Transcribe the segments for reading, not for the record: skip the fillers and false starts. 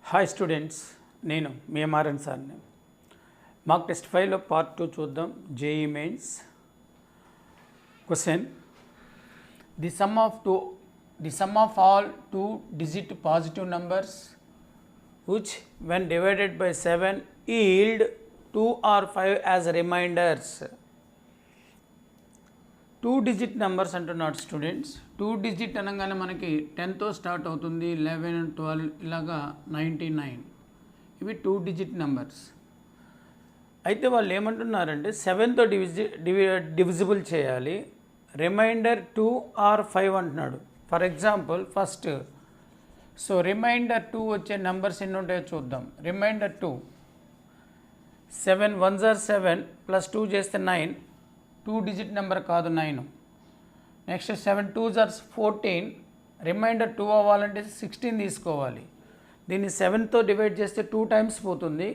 Hi students, నేను మీ MRN సార్ని. Mock test 5లో part 2 చూద్దాం. JEE mains question. The sum of all 2-digit positive numbers which when divided by 7 yield 2 or 5 as reminders. 2-digit numbers అంటున్నాడు students. 2-digit అనగానే మనకి 10తో start అవుతుంది, 11, 12 ఇలాగా 99. ఇవి 2-digit numbers. అయితే వాళ్ళు ఏమంటున్నారంటే 7తో డివిజిబుల్ చేయాలి, రిమైండర్ 2 or 5 అంటున్నాడు. ఫర్ ఎగ్జాంపుల్ ఫస్ట్ రిమైండర్ 2 వచ్చే నెంబర్స్ ఎన్ని ఉంటాయో చూద్దాం. రిమైండర్ 2 7 1s are 7 + 2 చేస్తే 9. 2-digit నెంబర్ కాదు 9. Next 7 2s are 14. రిమైండర్ 2 అవ్వాలంటే 16 తీసుకోవాలి. దీన్ని 7తో డివైడ్ చేస్తే 2 times పోతుంది,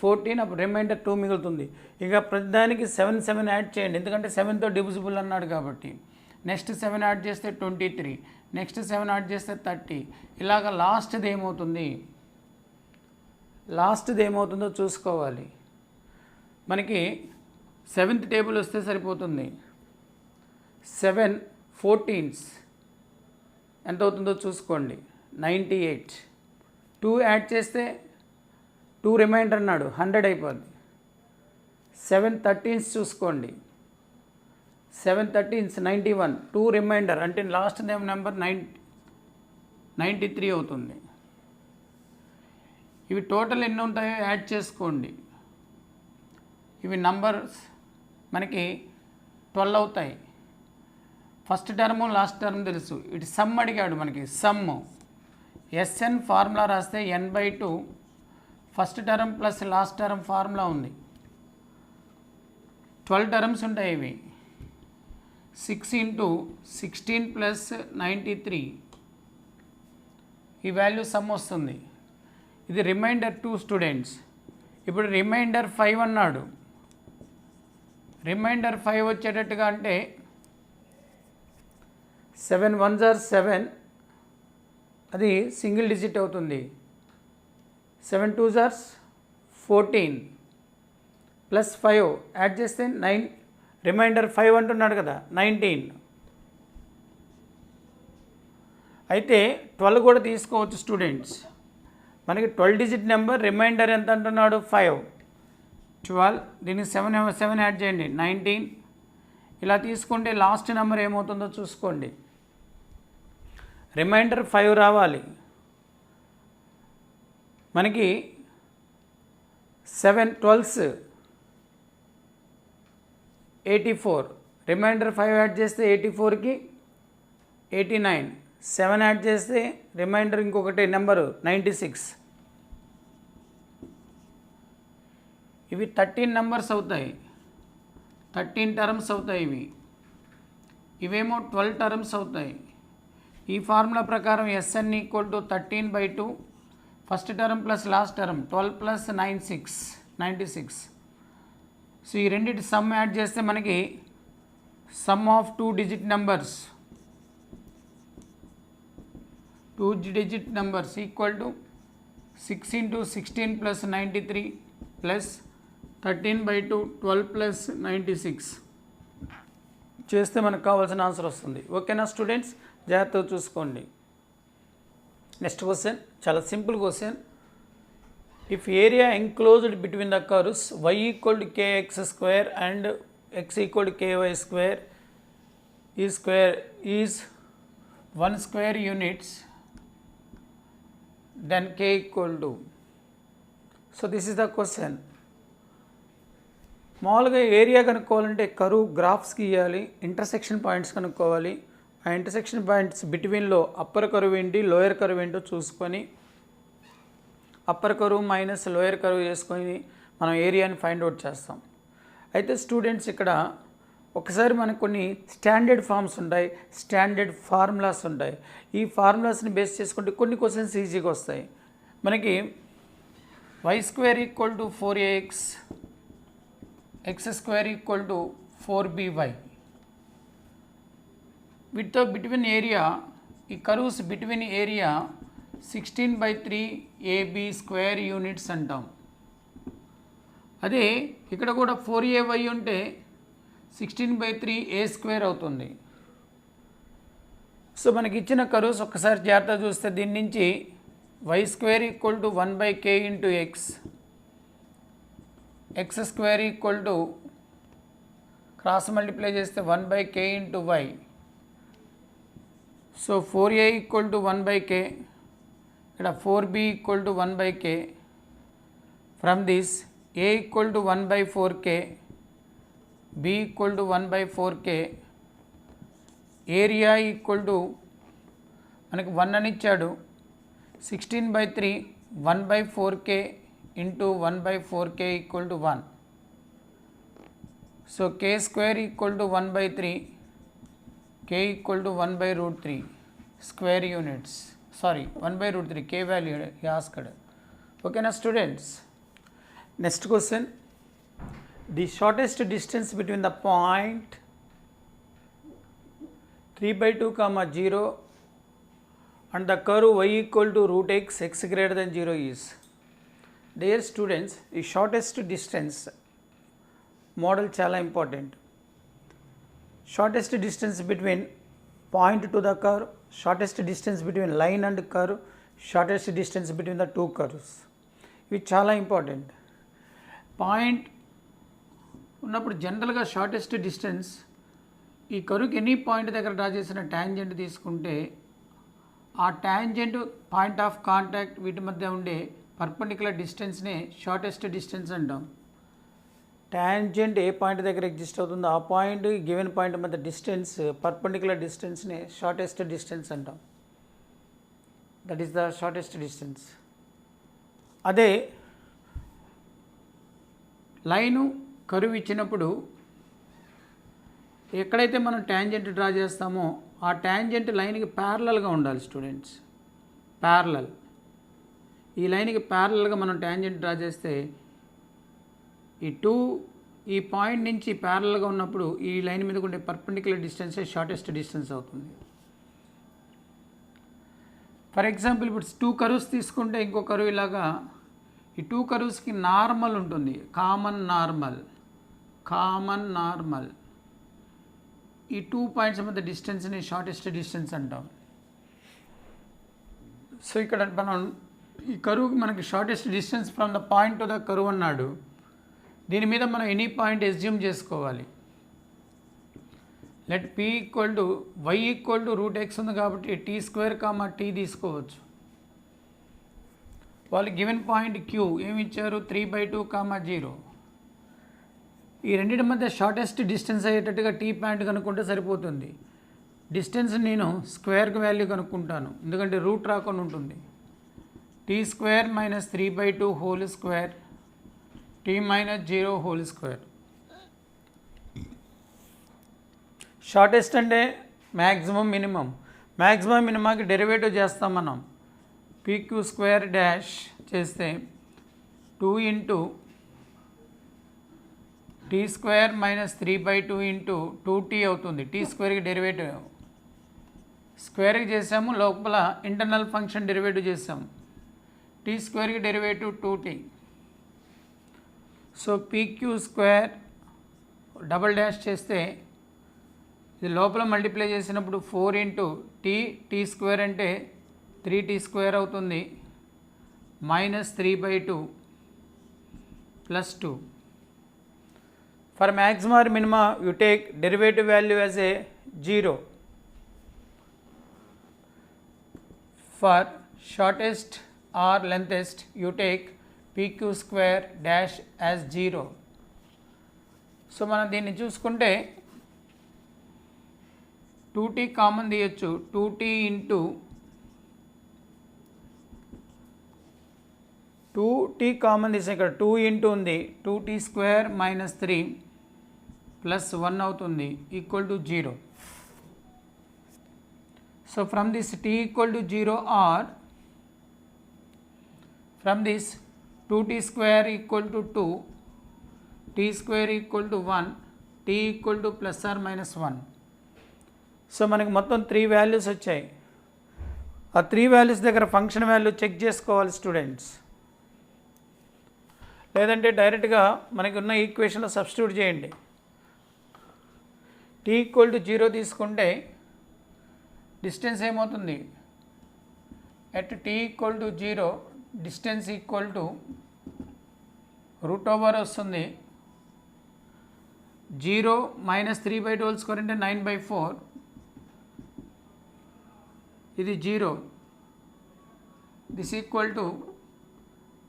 14. అప్పుడు రిమైండర్ 2 మిగులుతుంది. ఇక ప్రతిదానికి 7 యాడ్ చేయండి, ఎందుకంటే 7తో డివిజిబుల్ అన్నాడు కాబట్టి. నెక్స్ట్ 7 యాడ్ చేస్తే 23, నెక్స్ట్ 7 యాడ్ చేస్తే 30. ఇలాగ లాస్ట్ది ఏమవుతుందో చూసుకోవాలి. మనకి 7th టేబుల్ వస్తే సరిపోతుంది. 7 14s ఎంత అవుతుందో చూసుకోండి, 98. 2 యాడ్ చేస్తే 2 రిమైండర్ అన్నాడు, 100 అయిపోద్ది. 7 13s చూసుకోండి, 7 13s 91. 2 రిమైండర్ అంటే లాస్ట్ నెంబర్ 93 అవుతుంది. ఇవి టోటల్ ఎన్ని ఉంటాయో యాడ్ చేసుకోండి. ఇవి నంబర్స్ మనకి 12 అవుతాయి. ఫస్ట్ టర్ము లాస్ట్ టర్మ్ తెలుసు. ఇటు సమ్ అడిగాడు మనకి. సమ్ ఎస్ఎన్ ఫార్ములా రాస్తే n/2 first term plus last term formula ఉంది. 12 టర్మ్స్ ఉంటాయి. ఇవి 6 × 16 + 93 ఈ వాల్యూ సమ్ వస్తుంది. ఇది రిమైండర్ 2 స్టూడెంట్స్. ఇప్పుడు రిమైండర్ 5 అన్నాడు. రిమైండర్ 5 వచ్చేటట్టుగా అంటే 7 1s are 7, అది సింగిల్ డిజిట్ అవుతుంది. 7 2s are 14 + 5 యాడ్ చేస్తే 9. రిమైండర్ 5 అంటున్నాడు కదా, 19. అయితే 12 కూడా తీసుకోవచ్చు స్టూడెంట్స్. మనకి 12-digit నెంబర్, రిమైండర్ ఎంత అంటున్నాడు 5. 12, దీనికి 7 యాడ్ చేయండి, 19. ఇలా తీసుకుంటే లాస్ట్ నెంబర్ ఏమవుతుందో చూసుకోండి. రిమైండర్ 5 రావాలి. మనకి 7 12s 84. రిమైండర్ 5 యాడ్ చేస్తే 84కి 89. 7 యాడ్ చేస్తే రిమైండర్ ఇంకొకటి నెంబరు 96. ఇవి 13 నెంబర్స్ అవుతాయి, 13 టర్మ్స్ అవుతాయి. ఇవేమో 12 టర్మ్స్ అవుతాయి. ఈ ఫార్ములా ప్రకారం SN = 13/2 first term plus last term 12 + 9 96. So ఈ రెండింటి సమ్ యాడ్ చేస్తే మనకి some of 2-digit numbers 2-digit numbers = 6 × 16 + 93 + 13/2 12 + 96 చేస్తే మనకు కావాల్సిన ఆన్సర్ వస్తుంది. ఓకేనా స్టూడెంట్స్? జాగ్రత్తగా చూసుకోండి. నెక్స్ట్ క్వశ్చన్ చాలా simple question. If area enclosed between the curves y = kx² and x = ky² is 1 square units, then k = so this is the question. మామూలుగా area కనుక్కోవాలంటే కరువు గ్రాఫ్స్ గీయాలి, ఇంటర్సెక్షన్ పాయింట్స్ కనుక్కోవాలి. ఆ ఇంటర్సెక్షన్ పాయింట్స్ బిట్వీన్లో అప్పర్ కరువు ఏంటి, lower కరువు ఏంటో చూసుకొని అప్పర్ కరువు మైనస్ లోయర్ కరువు చేసుకొని మనం ఏరియాని ఫైండ్ అవుట్ చేస్తాం. అయితే స్టూడెంట్స్ ఇక్కడ ఒకసారి మనకు కొన్ని స్టాండర్డ్ ఫార్మ్స్ ఉంటాయి, స్టాండర్డ్ ఫార్ములాస్ ఉంటాయి. ఈ ఫార్ములాస్ని బేస్ చేసుకుంటే కొన్ని క్వశ్చన్స్ ఈజీగా వస్తాయి. మనకి y² = 4ax, x² = 4by. వీటితో బిట్వీన్ ఏరియా, ఈ curves between area 16/3 AB square units అంటాం. అదే ఇక్కడ కూడా 4ay ఉంటే 16/3 A స్క్వేర్ అవుతుంది. సో మనకి ఇచ్చిన కర్వ్స్ ఒక్కసారి జాగ్రత్తగా చూస్తే దీని నుంచి y square equal to 1/k into x square equal to cross multiply చేస్తే 1/k into y. So 4a equal to 1/k, ఇక్కడ 4b equal to 1/k. From this a equal to 1/4k, b equal to 1/4k, area equal to మనకి 1 అని ఇచ్చాడు. 16/3 1/4k into 1/4k equal to 1. So k square equal to 1/3, k equal to 1/√3 square units. Sorry 1/√3 k value asked. ఓకేనా students? Next question, the shortest distance between the point 3/2, 0 and the curve y equal to √x, x greater than 0 is. Dear students, the shortest distance model చాలా important. Shortest distance between point to the curve, shortest distance between line and curve, shortest distance between the two curves, ఇవి చాలా important. Point ఉన్నప్పుడు జనరల్గా shortest distance ఈ కర్వ్కి any point దగ్గర draw చేసిన tangent తీసుకుంటే ఆ ట్యాంజెంట్ పాయింట్ ఆఫ్ కాంటాక్ట్ వీటి మధ్య ఉండే పర్పెండిక్యులర్ డిస్టెన్స్నే షార్టెస్ట్ డిస్టెన్స్ అంటాం. ట్యాంజెంట్ ఏ పాయింట్ దగ్గర ఎగ్జిస్ట్ అవుతుందో ఆ పాయింట్ గివెన్ పాయింట్ మధ్య డిస్టెన్స్ పర్పెండిక్యులర్ డిస్టెన్స్నే షార్టెస్ట్ డిస్టెన్స్ అంటాం. That is the shortest distance. అదే లైను కర్వ్ ఇచ్చినప్పుడు ఎక్కడైతే మనం ట్యాంజెంట్ డ్రా చేస్తామో ఆ ట్యాంజెంట్ లైన్కి ప్యారలల్గా ఉండాలి స్టూడెంట్స్. ప్యారలల్, ఈ లైన్కి ప్యారలల్గా మనం ట్యాంజెంట్ డ్రా చేస్తే ఈ పాయింట్ నుంచి ప్యారలల్గా ఉన్నప్పుడు ఈ లైన్ మీద ఉండే పర్పెండిక్యులర్ డిస్టెన్సే షార్టెస్ట్ డిస్టెన్స్ అవుతుంది. ఫర్ ఎగ్జాంపుల్ ఇప్పుడు 2 కర్వ్స్ తీసుకుంటే ఇంకో కర్వ్ ఇలాగా ఈ 2 కర్వ్స్కి నార్మల్ ఉంటుంది, కామన్ నార్మల్. ఈ 2 పాయింట్స్ మధ్య డిస్టెన్స్ని షార్టెస్ట్ డిస్టెన్స్ అంటాం. సో ఇక్కడ మనం ఈ కర్వ్కి మనకి shortest distance from the point to the curve అన్నాడు. దీని మీద మనం ఎనీ పాయింట్ ఎస్యూమ్ చేసుకోవాలి. Let p equal to y equal to √x ఉంది కాబట్టి t² t తీసుకోవచ్చు. వాళ్ళు గివెన్ పాయింట్ q ఏమి ఇచ్చారు? 3/2, 0. ఈ రెండింటి మధ్య షార్టెస్ట్ డిస్టెన్స్ అయ్యేటట్టుగా t పాయింట్ కనుక్కుంటే సరిపోతుంది. డిస్టెన్స్ నేను స్క్వేర్కి వాల్యూ కనుక్కుంటాను, ఎందుకంటే రూట్ రాకుండా ఉంటుంది. t² - 3/2 whole square, t - 0 whole square. Shortest అంటే మ్యాక్సిమం మినిమం. మ్యాక్సిమం మినిమాకి డెరివేటివ్ చేస్తాం మనం. pq² డాష్ చేస్తే 2 ఇంటూ t² - 3/2 ఇంటూ 2t అవుతుంది. t స్క్వేర్కి డెరివేటివ్ స్క్వేర్కి చేసాము, లోపల ఇంటర్నల్ ఫంక్షన్ డెరివేటివ్ చేసాము. t స్క్వేర్కి derivative 2t. So pq² double dash చేస్తే ఇది లోపల మల్టిప్లై చేసినప్పుడు 4 ఇంటూ t² అంటే 3t² అవుతుంది, -3/2 +2. For maximum or minima, you take derivative value as a 0. For shortest or lengthest, you take pq² dash as 0. So మనం దీన్ని చూసుకుంటే 2t కామన్ తీయచ్చు. 2t ఇంటూ 2t కామన్ తీసే ఇక్కడ 2 ఇంటూ ఉంది, 2t² - 3 + 1 అవుతుంది, equal to 0. So from this t equal to 0 or from this 2t² equal to 2, t² equal to 1, t equal to +or -1. So మనకి మొత్తం 3 వాల్యూస్ వచ్చాయి. ఆ 3 values దగ్గర ఫంక్షన్ వాల్యూ చెక్ చేసుకోవాలి స్టూడెంట్స్. లేదంటే డైరెక్ట్గా మనకి ఉన్న ఈక్వేషన్లో సబ్స్టిట్యూట్ చేయండి. t = 0 తీసుకుంటే డిస్టెన్స్ ఏమవుతుంది? At t = 0 distance equal to √ వస్తుంది 0 - 3/2² అంటే 9/4. ఇది 0, దిస్ ఈక్వల్ టు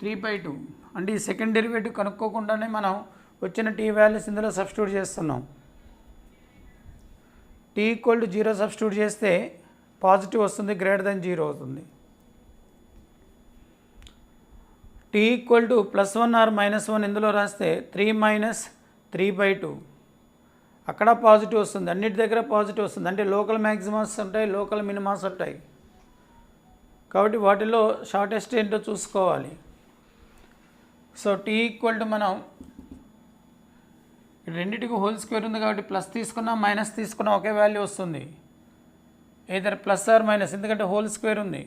3/2. అంటే ఈ సెకండ్ డెరివేటివ్ కనుక్కోకుండానే మనం వచ్చిన t వాల్యూస్ ఇందులో సబ్స్టిట్యూట్ చేస్తున్నాం. t = 0 సబ్స్టిట్యూట్ చేస్తే పాజిటివ్ వస్తుంది, >0 అవుతుంది. t = +1 or -1 ఇందులో రాస్తే 3 - 3/2. అక్కడ పాజిటివ్ వస్తుంది, అన్నిటి దగ్గర పాజిటివ్ వస్తుంది. అంటే లోకల్ మ్యాక్సిమమ్స్ ఉంటాయి, లోకల్ మినిమాస్ ఉంటాయి. కాబట్టి వాటిలో షార్టెస్ట్ ఏంటో చూసుకోవాలి. సో t = మనం రెండింటికి హోల్ స్క్వేర్ ఉంది కాబట్టి ప్లస్ తీసుకున్నా మైనస్ తీసుకున్నా ఒకే వాల్యూ వస్తుంది. ఏదర్ ప్లస్ ఆర్ మైనస్, ఎందుకంటే హోల్ స్క్వేర్ ఉంది.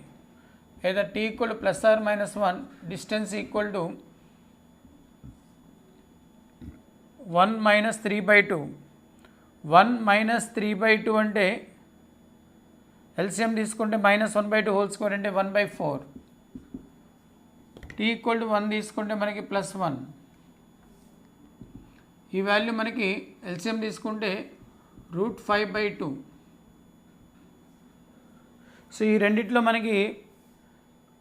Either t = +or-1 distance equal to 1 - 3/2. 1 - 3/2 అంటే ఎల్సిఎం తీసుకుంటే -1/2 హోల్ స్క్వేర్ అంటే 1/4. t = 1 తీసుకుంటే మనకి +1. ఈ వాల్యూ మనకి ఎల్సిఎం తీసుకుంటే √5/2. సో ఈ రెండిట్లో మనకి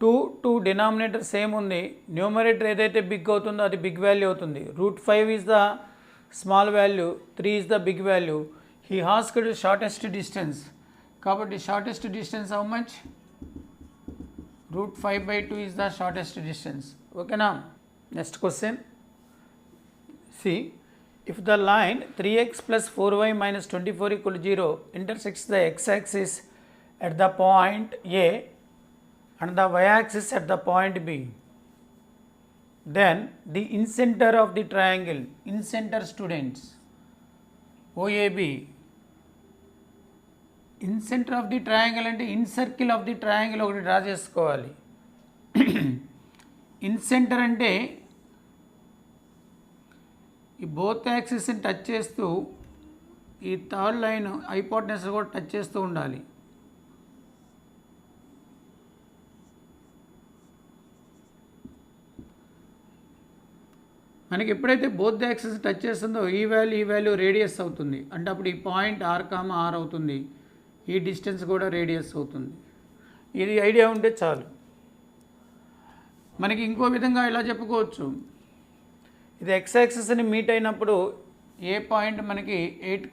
2 డినామినేటర్ సేమ్ ఉంది. న్యూమరేటర్ ఏదైతే బిగ్ అవుతుందో అది బిగ్ వాల్యూ అవుతుంది. √5 is the small value, 3 is the big value. He asked shortest distance, కాబట్టి shortest distance how much? √5/2 is the shortest distance. ఓకేనా? Next question. C, if the line 3x + 4y - 24 = 0 intersects the x-axis at the point A and the y-axis at the point B, then the incenter of the triangle, incenter students, OAB, incenter of the triangle అంటే ఇన్సర్కిల్ of the triangle ఒకటి draw చేసుకోవాలి. ఇన్సెంటర్ అంటే ఈ both యాక్సిస్ని touch చేస్తూ ఈ third line hypotenuse కూడా touch చేస్తూ ఉండాలి. మనకి ఎప్పుడైతే బోత్ యాక్సిస్ టచ్ చేస్తుందో ఈ వాల్యూ రేడియస్ అవుతుంది. అంటే అప్పుడు ఈ పాయింట్ r, r అవుతుంది. ఈ డిస్టెన్స్ కూడా రేడియస్ అవుతుంది. ఇది ఐడియా ఉంటే చాలు. మనకి ఇంకో విధంగా ఇలా చెప్పుకోవచ్చు. ఇది x యాక్సిస్ని మీట్ అయినప్పుడు ఏ పాయింట్ మనకి 8,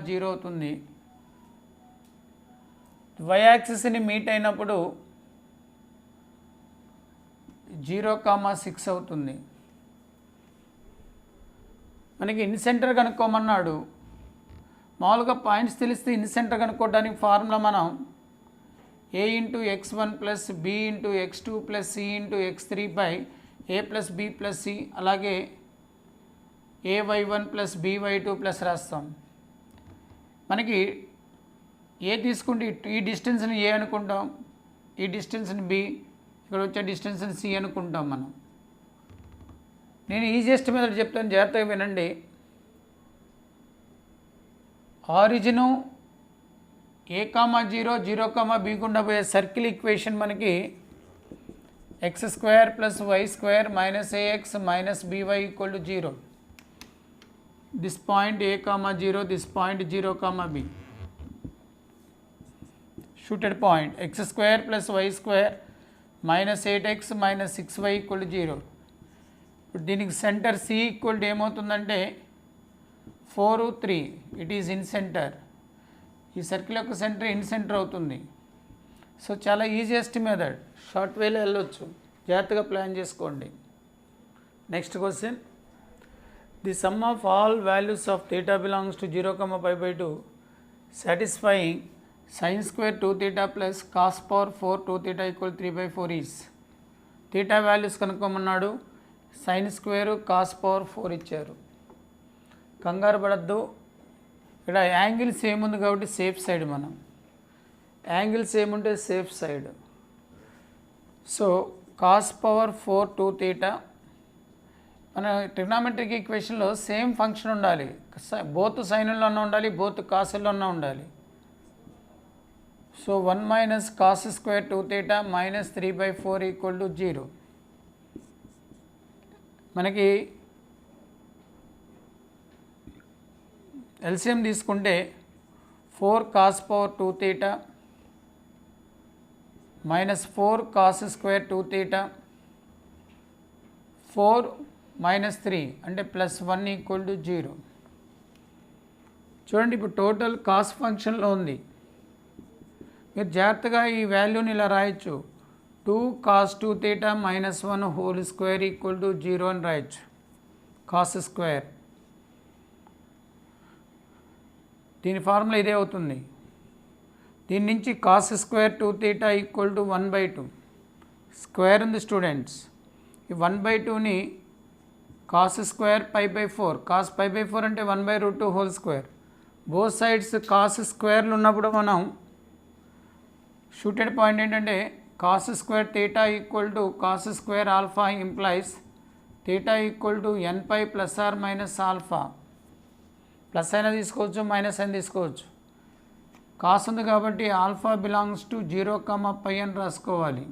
0 అవుతుంది. y యాక్సిస్ని మీట్ అయినప్పుడు 0, 6 అవుతుంది. మనకి ఇన్సెంటర్ కనుక్కోమన్నాడు. మామూలుగా పాయింట్స్ తెలిస్తే ఇన్సెంటర్ కనుక్కోవడానికి ఫార్ములా మనం a × x1 + b × x2 + c × x3 a + b + c, అలాగే ay1 + by2 రాస్తాం. మనకి ఏ తీసుకుంటే ఈ డిస్టెన్స్ని ఏ అనుకుంటాం, ఈ డిస్టెన్స్ని b, ఇక్కడ వచ్చే డిస్టెన్స్ని c అనుకుంటాం మనం. నేను ఈజియెస్ట్ మెథడ్ చెప్తాను, జాగ్రత్తగా వినండి. ఆరిజిను a, 0, 0, b గుండా పోయే సర్కిల్ ఈక్వేషన్ మనకి x² + y² - ax - by = 0. This point a, 0, this point 0, b. Shooted point x² + y² - 8x - 6y = 0. ఇప్పుడు దీనికి సెంటర్ C = ఏమవుతుందంటే 4, 3. It is in center. ఈ సర్కిల్ యొక్క సెంటర్ ఇన్ సెంటర్ అవుతుంది. సో చాలా ఈజియెస్ట్ మెథడ్, షార్ట్ వేలో వెళ్ళొచ్చు. జాగ్రత్తగా ప్లాన్ చేసుకోండి. Next question. The sum of all values of θ belongs to 0, π/2 satisfying sin² 2θ + cos⁴ 2θ = 3/4 is. θ values కనుక్కోమన్నాడు. sin² cos⁴ ఇచ్చారు. కంగారు పడద్దు. ఇక్కడ యాంగిల్ సేమ్ ఉంది కాబట్టి సేఫ్ సైడ్. మనం యాంగిల్ సేమ్ ఉంటే safe side. So cos power 4 2 theta. మన ట్రిగ్నామెట్రిక్ ఈక్వేషన్లో సేమ్ ఫంక్షన్ ఉండాలి, బోత్ సైన్లోనే ఉండాలి, బోత్ కాసుల్లోనే ఉండాలి. So 1 minus cos square 2 theta minus 3/4 equal to 0. మనకి ఎల్సిఎం తీసుకుంటే 4 cos power 2 theta minus 4 cos square 2 theta 4 minus 3 అంటే plus 1 equal to 0. చూడండి, ఇప్పుడు total cos ఫంక్షన్లో ఉంది. మీరు జాగ్రత్తగా ఈ వాల్యూని ఇలా రాయొచ్చు, 2 cos 2 theta minus 1 whole square equal to 0 అని రాయొచ్చు. కాస్ స్క్వేర్ దీని ఫార్ములా ఇదే అవుతుంది. దీని నుంచి cos square 2 theta equal to 1/2 square ఉంది స్టూడెంట్స్. ఈ 1/2ని కాస్ స్క్వేర్ π/4, కాస్ π/4 అంటే 1/√2 whole square. Both sides cos స్క్వేర్లు ఉన్నప్పుడు మనం షూటెడ్ పాయింట్ ఏంటంటే cos square theta equal to cos square alpha implies theta equal to nπ plus or minus alpha. Plus అయినా తీసుకోవచ్చు, మైనస్ అయినా తీసుకోవచ్చు. కాస్ ఉంది కాబట్టి ఆల్ఫా బిలాంగ్స్ టు 0, π అని రాసుకోవాలి.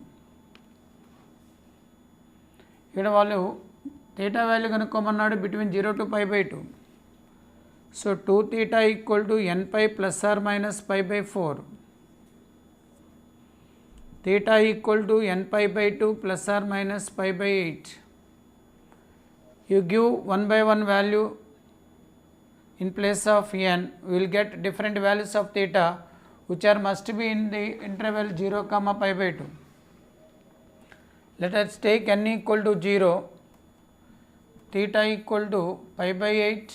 ఇక్కడ వాళ్ళు తీటా వాల్యూ కనుక్కోమన్నాడు between 0 to π/2. So 2 theta equal to nπ plus or minus π/4. Theta equal to nπ/2 plus or minus π/8. You give 1/1 value in place of n, we will get different values of theta which are must be in the interval 0, π/2. Let us take n equal to 0, theta equal to π/8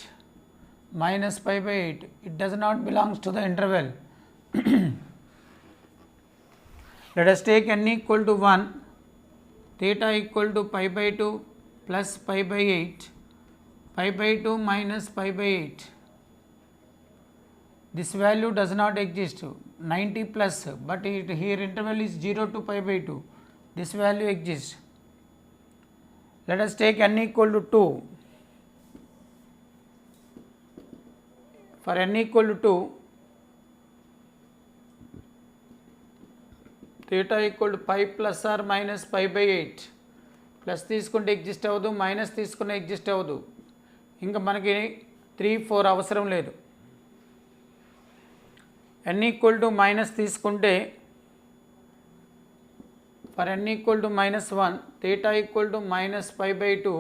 minus π/8. It does not belongs to the interval. Let us take n equal to 1, theta equal to π/2 plus π/8, π/2 minus π/8. This value does not exist, 90 plus, but here interval is 0 to π/2. This value exists. Let us take n equal to 2. For n equal to 2, theta equal to pi plus or minus π/8. Plus తీసుకుంటే exist అవ్వదు, minus తీసుకునే exist అవ్వదు. ఇంకా మనకి 3 4 అవసరం లేదు. n equal to minus తీసుకుంటే for n equal to -1, theta equal to minus π/2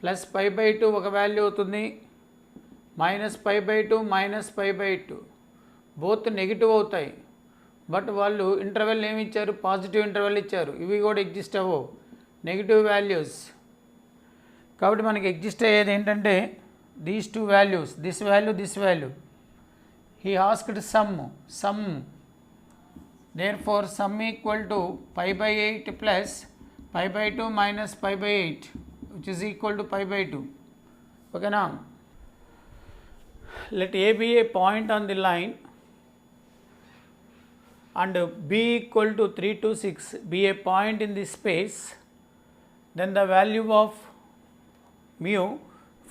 plus π/2 ఒక వాల్యూ అవుతుంది, మైనస్ π/2 మైనస్ π/2 బోత్ నెగిటివ్ అవుతాయి. బట్ వాళ్ళు ఇంటర్వెల్ ఏమి ఇచ్చారు, పాజిటివ్ ఇంటర్వెల్ ఇచ్చారు. ఇవి కూడా ఎగ్జిస్ట్ అవ్వవు, నెగిటివ్ వాల్యూస్. కాబట్టి మనకి ఎగ్జిస్ట్ అయ్యేది ఏంటంటే these 2 values, this value, this value. He asked sum therefore sum equal to π/8 plus π/2 minus π/8 which is equal to π/2. ఓకేనా? Let A B A point on the line and b equal to 3 to 6 be a point in this space, then the value of mu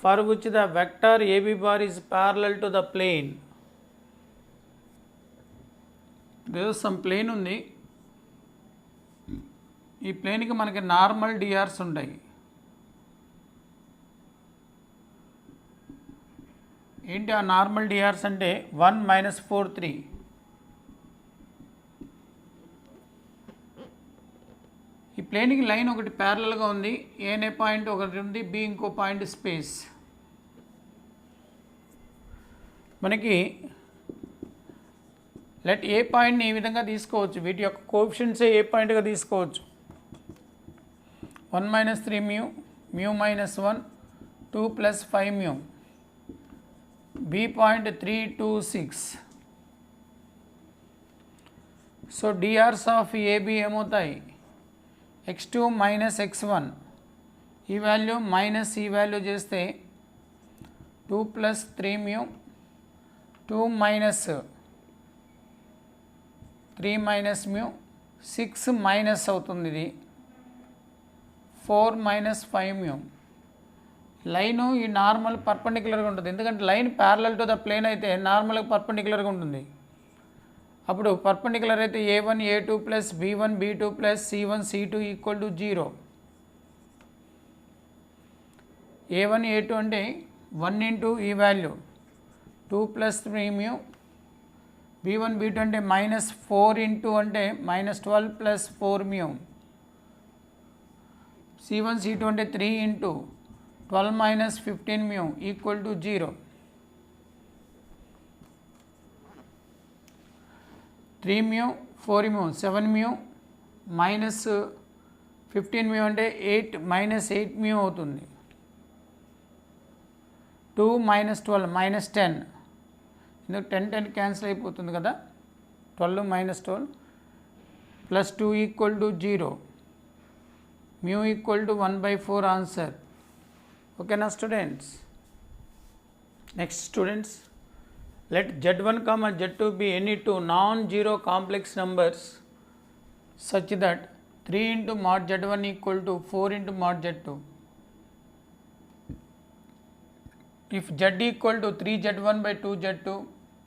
for which the vector AB bar is parallel to the plane. There is some plane ఉంది, ఈ ప్లేన్కి మనకి normal DRs ఉంటాయి. ఏంటి ఆ normal DRs అంటే 1 - 4 3. ఈ ప్లేన్కి line ఒకటి ప్యారలల్గా ఉంది, ఏ అనే పాయింట్ ఒకటి ఉంది, బి ఇంకో పాయింట్ స్పేస్. మనకి లెట్ ఏ పాయింట్ని ఈ విధంగా తీసుకోవచ్చు, వీటి యొక్క కోఎఫిషియెంట్సే ఏ పాయింట్గా తీసుకోవచ్చు. 1 - 3 μ, μ -1, 2 + 5 μ. B point 3 2 6. So DRs of AB ఏమవుతాయి, x2 మైనస్ x1. ఈ వాల్యూ మైనస్ ఈ వాల్యూ చేస్తే 2 + 3 μ, 2 - 3 మైనస్ మ్యూ 6 మైనస్ అవుతుంది, ఇది 4 మైనస్ 5 మ్యూ. లైను ఈ నార్మల్ పర్పెండిక్యులర్గా ఉంటుంది, ఎందుకంటే line parallel to the plane అయితే నార్మల్గా పర్పెండిక్యులర్గా ఉంటుంది. అప్పుడు పర్పెండిక్యులర్ అయితే a1 a2 plus b1 b2 plus c1 c2 equal to 0. a1 a2 అంటే 1 ఇంటూ ఈ value 2 plus 3 mu. b1 b2 అంటే మైనస్ 4 ఇంటూ అంటే minus 12 plus 4 mu. c1 c2 అంటే 3 into 12 minus 15 mu equal to 0. 3 mu 4 mu 7 mu minus 15 mu అంటే 8 minus 8 mu అవుతుంది. 2 minus 12 minus 10, ఎందుకు 10 cancel అయిపోతుంది కదా, 12 minus 12 plus 2 equal to 0. Mu equal to 1/4 answer. ఓకేనా students? Next students, let z1 comma z2 be any two non-zero complex numbers such that 3 into mod z1 equal to 4 into mod z2. If z equal to 3z1 by 2z2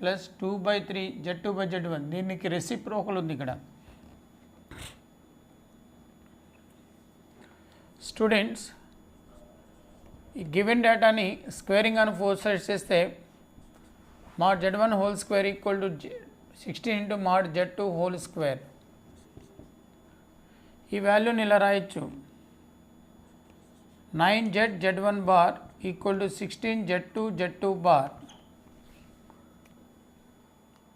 plus 2 by 3 z2 by z1, దీనికి reciprocal ఉంది ఇక్కడ. Students, ఈ given డేటాని squaring on 4 sides చేస్తే mod z1 whole square equal to 16 into mod z2 whole square. ఈ వాల్యూని ఇలా రాయొచ్చు, 9z z1 bar equal to 16 z2 z2 bar.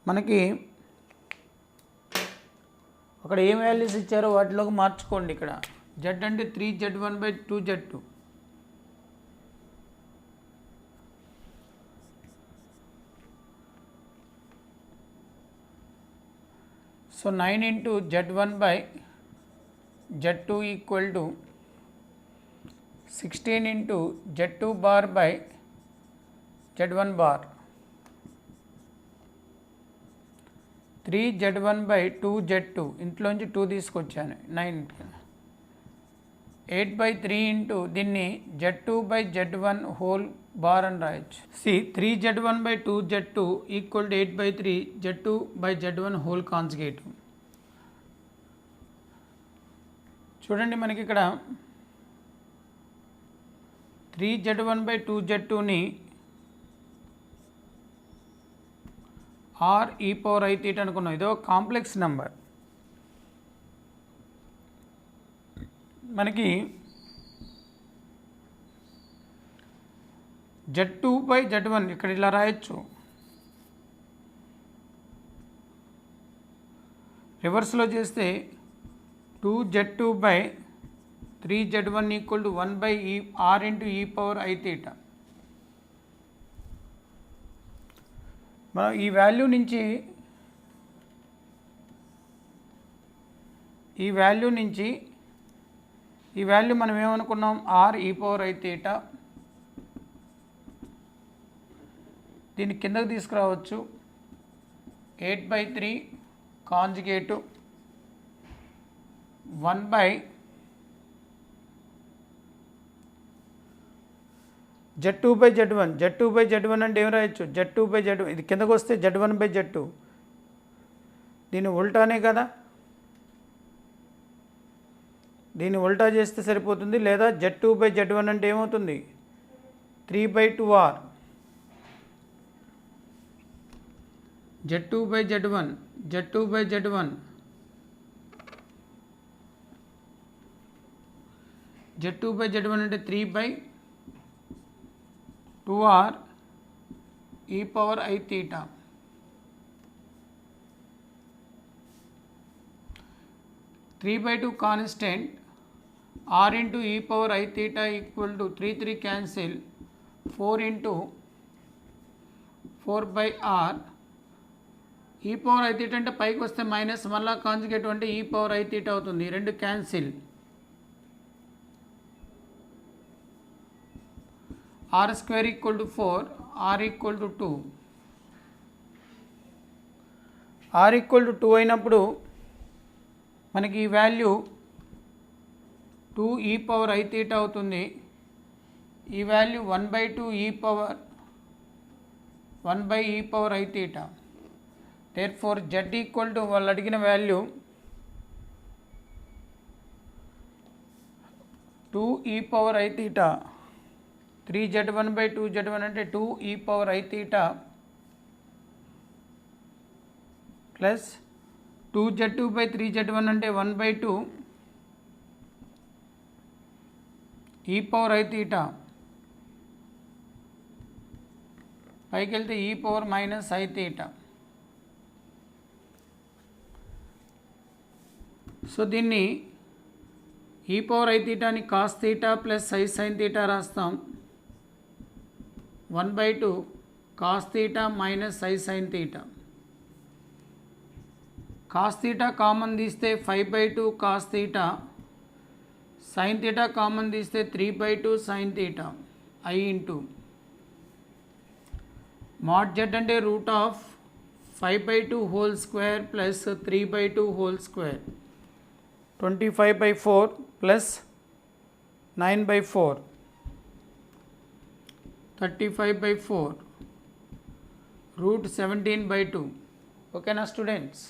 మనకి అక్కడ ఏం వాల్యూస్ ఇచ్చారో వాటిలోకి మార్చుకోండి. ఇక్కడ z అంటే 3z1 by 2z2, so 9 into z1 by z2 equal to 16 into z2 bar by z1 bar. 3z1 by 2z2, ఇంట్లోంచి 2 తీసుకొచ్చాను, 9. 8 by 3 into దీన్ని z2 by z1 whole bar అని రాయొచ్చు. సి 3z1 by 2z2 equal to 8 by 3 z2 by z1 whole conjugate. చూడండి, మనకి ఇక్కడ 3z1 by 2z2ని ఆర్ ఈ పవర్ ఐ థీటా అనుకున్నాం, ఇదో కాంప్లెక్స్ నెంబర్. మనకి z2 by z1 ఇక్కడ ఇలా రాయొచ్చు, రివర్స్లో చేస్తే 2z2 by 3z1 equal to 1 by r into ఈ పవర్ ఐ థీటా. మనం ఈ వాల్యూ నుంచి ఈ వాల్యూ మనం ఏమనుకున్నాం, ఆర్ ఈ పవర్ ఐ థీటా. దీన్ని కిందకు తీసుకురావచ్చు, 8 by 3 కాంజుగేటు 1 by z2 by z1. z2 by z1 అంటే ఏం రాయొచ్చు, z2 by z1, ఇది కిందకు వస్తే z1 by z2, దీన్ని ఉల్టానే కదా, దీన్ని ఉల్టా చేస్తే సరిపోతుంది. లేదా z2 by z1 అంటే ఏమవుతుంది, 3 by 2r. z2 by z1, z2 by z1, z2 by z1 అంటే 3 by 2r ఈ power i theta. Three by two constant, r into e power I theta equal to 3 cancel, 4 into 4 by r. e power I theta అంటే పైకి వస్తే minus, మళ్ళీ conjugate అంటే e power I theta అవుతుంది, రెండు cancel. r square equal to 4, r equal to 2. R equal to 2 అయినప్పుడు మనకి ఈ value 2 e power i theta అవుతుంది. ఈ value 1/2 e power 1/e power i theta. Therefore z equal to వాళ్ళు అడిగిన value 2 e power i theta. 3z1/2z1 అంటే 2 e power i theta plus 2z2/3z1 అంటే 1/2 e power i theta. పైకి వెళ్తే e power minus I theta. So దీన్ని ఈ power I తీటాని cos theta plus I sine theta రాస్తాం. 1/2 cos theta minus I sine theta. Cos theta common తీస్తే 5/2 cos theta, sine theta common తీస్తే 3/2 sine theta I into mod Z అంటే root of 5/2 whole square plus 3/2 whole square 25/4 plus 9/4 35/4 root 17/2. ఓకేనా students?